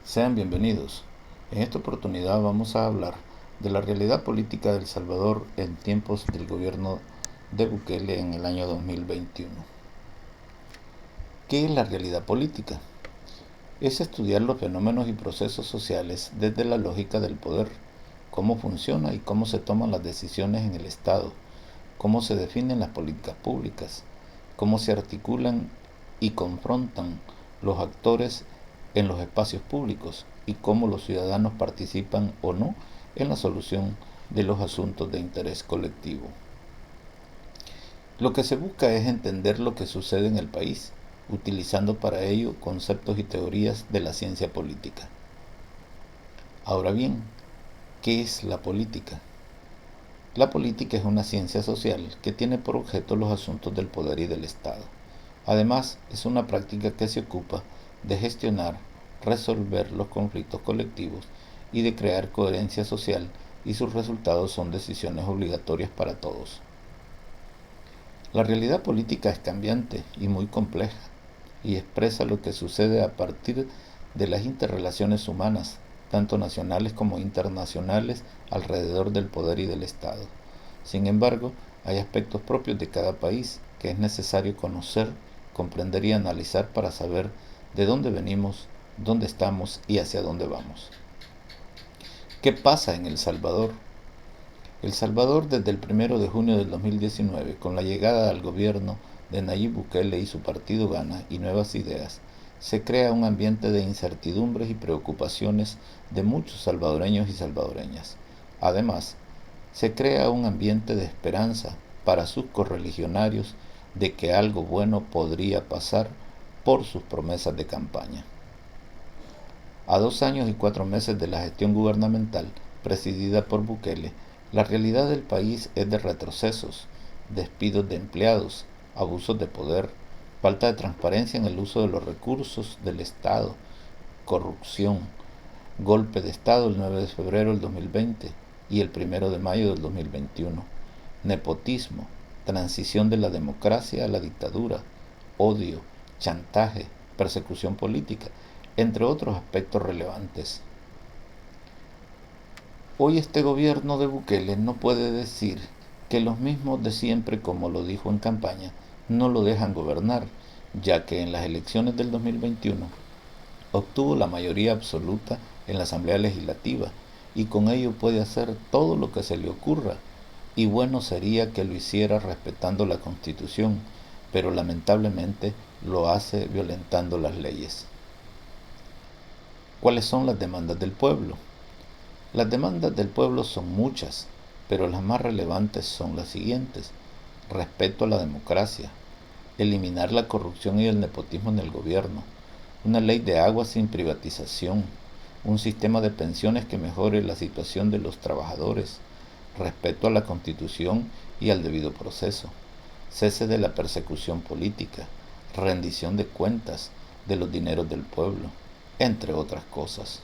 Sean bienvenidos. En esta oportunidad vamos a hablar de la realidad política de El Salvador en tiempos del gobierno de Bukele en el año 2021. ¿Qué es la realidad política? Es estudiar los fenómenos y procesos sociales desde la lógica del poder, cómo funciona y cómo se toman las decisiones en el Estado, cómo se definen las políticas públicas, cómo se articulan y confrontan los actores en los espacios públicos y cómo los ciudadanos participan o no en la solución de los asuntos de interés colectivo. Lo que se busca es entender lo que sucede en el país, utilizando para ello conceptos y teorías de la ciencia política. Ahora bien, ¿qué es la política? La política es una ciencia social que tiene por objeto los asuntos del poder y del Estado. Además, es una práctica que se ocupa de gestionar, resolver los conflictos colectivos y de crear coherencia social, y sus resultados son decisiones obligatorias para todos. La realidad política es cambiante y muy compleja, y expresa lo que sucede a partir de las interrelaciones humanas, tanto nacionales como internacionales, alrededor del poder y del Estado. Sin embargo, hay aspectos propios de cada país que es necesario conocer, comprender y analizar para saber de dónde venimos, dónde estamos y hacia dónde vamos. ¿Qué pasa en El Salvador? El Salvador, desde el 1 de junio del 2019, con la llegada al gobierno de Nayib Bukele y su partido Gana y Nuevas Ideas, se crea un ambiente de incertidumbres y preocupaciones de muchos salvadoreños y salvadoreñas. Además, se crea un ambiente de esperanza para sus correligionarios de que algo bueno podría pasar por sus promesas de campaña. A 2 años y 4 meses de la gestión gubernamental presidida por Bukele, la realidad del país es de retrocesos, despidos de empleados, abusos de poder, falta de transparencia en el uso de los recursos del Estado, corrupción, golpe de Estado el 9 de febrero del 2020 y el 1 de mayo del 2021, nepotismo, transición de la democracia a la dictadura, odio, chantaje, persecución política, entre otros aspectos relevantes. Hoy este gobierno de Bukele no puede decir que los mismos de siempre, como lo dijo en campaña, no lo dejan gobernar, ya que en las elecciones del 2021 obtuvo la mayoría absoluta en la Asamblea Legislativa y con ello puede hacer todo lo que se le ocurra, y bueno sería que lo hiciera respetando la Constitución, pero lamentablemente lo hace violentando las leyes. ¿Cuáles son las demandas del pueblo? Las demandas del pueblo son muchas, pero las más relevantes son las siguientes: respeto a la democracia, eliminar la corrupción y el nepotismo en el gobierno, una ley de agua sin privatización, un sistema de pensiones que mejore la situación de los trabajadores, respeto a la Constitución y al debido proceso, cese de la persecución política, rendición de cuentas de los dineros del pueblo, entre otras cosas.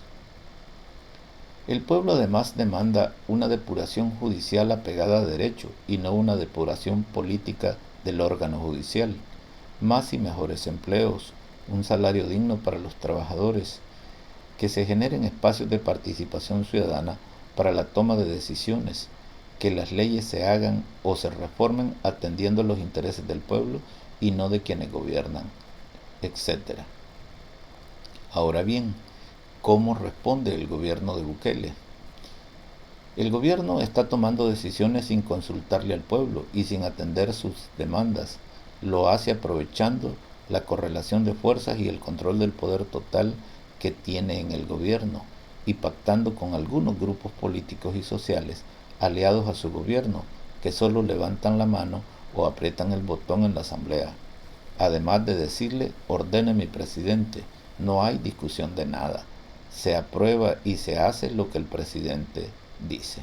El pueblo además demanda una depuración judicial apegada a derecho y no una depuración política del órgano judicial, más y mejores empleos, un salario digno para los trabajadores, que se generen espacios de participación ciudadana para la toma de decisiones, que las leyes se hagan o se reformen atendiendo los intereses del pueblo y no de quienes gobiernan, etc. Ahora bien, ¿cómo responde el gobierno de Bukele? El gobierno está tomando decisiones sin consultarle al pueblo y sin atender sus demandas. Lo hace aprovechando la correlación de fuerzas y el control del poder total que tiene en el gobierno, y pactando con algunos grupos políticos y sociales aliados a su gobierno, que solo levantan la mano o aprietan el botón en la asamblea. Además de decirle: ordene mi presidente, no hay discusión de nada. Se aprueba y se hace lo que el presidente dice.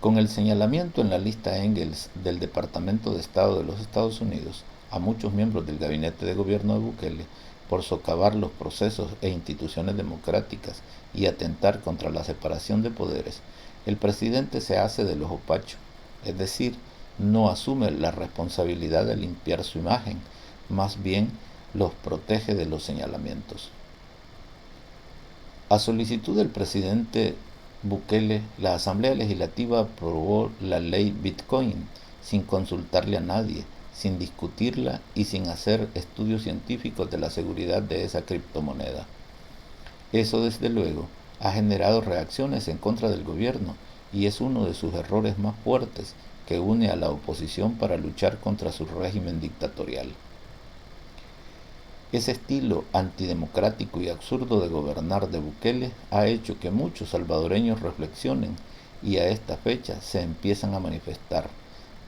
Con el señalamiento en la lista Engels del Departamento de Estado de los Estados Unidos a muchos miembros del gabinete de gobierno de Bukele por socavar los procesos e instituciones democráticas y atentar contra la separación de poderes, el presidente se hace del ojo pacho, es decir, no asume la responsabilidad de limpiar su imagen, más bien los protege de los señalamientos. A solicitud del presidente Bukele, la Asamblea Legislativa aprobó la ley Bitcoin sin consultarle a nadie, sin discutirla y sin hacer estudios científicos de la seguridad de esa criptomoneda. Eso, desde luego, ha generado reacciones en contra del gobierno y es uno de sus errores más fuertes que une a la oposición para luchar contra su régimen dictatorial. Ese estilo antidemocrático y absurdo de gobernar de Bukele ha hecho que muchos salvadoreños reflexionen y a esta fecha se empiezan a manifestar.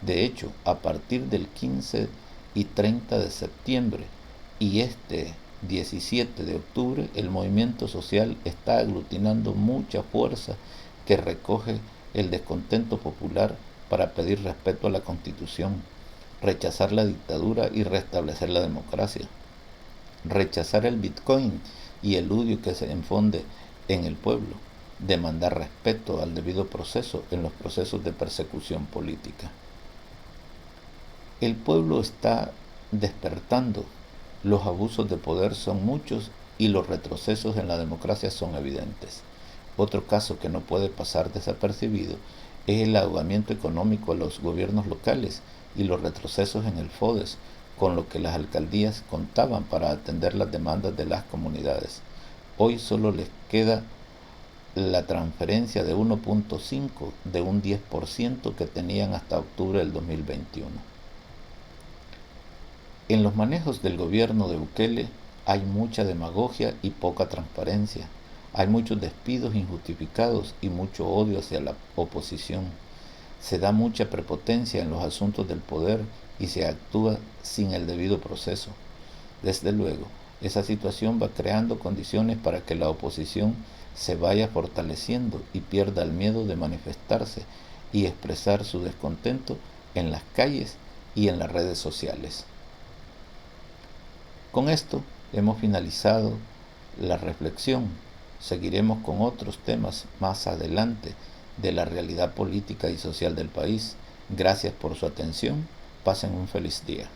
De hecho, a partir del 15 y 30 de septiembre y este 17 de octubre, el movimiento social está aglutinando mucha fuerza que recoge el descontento popular para pedir respeto a la Constitución, rechazar la dictadura y restablecer la democracia, rechazar el Bitcoin y el odio que se infunde en el pueblo, demandar respeto al debido proceso en los procesos de persecución política. El pueblo está despertando, los abusos de poder son muchos y los retrocesos en la democracia son evidentes. Otro caso que no puede pasar desapercibido es el ahogamiento económico a los gobiernos locales y los retrocesos en el FODES, con lo que las alcaldías contaban para atender las demandas de las comunidades. Hoy solo les queda la transferencia de 1.5 de un 10% que tenían hasta octubre del 2021. En los manejos del gobierno de Bukele hay mucha demagogia y poca transparencia. Hay muchos despidos injustificados y mucho odio hacia la oposición. Se da mucha prepotencia en los asuntos del poder y se actúa sin el debido proceso. Desde luego, esa situación va creando condiciones para que la oposición se vaya fortaleciendo y pierda el miedo de manifestarse y expresar su descontento en las calles y en las redes sociales. Con esto hemos finalizado la reflexión. Seguiremos con otros temas más adelante de la realidad política y social del país. Gracias por su atención. Pasen un feliz día.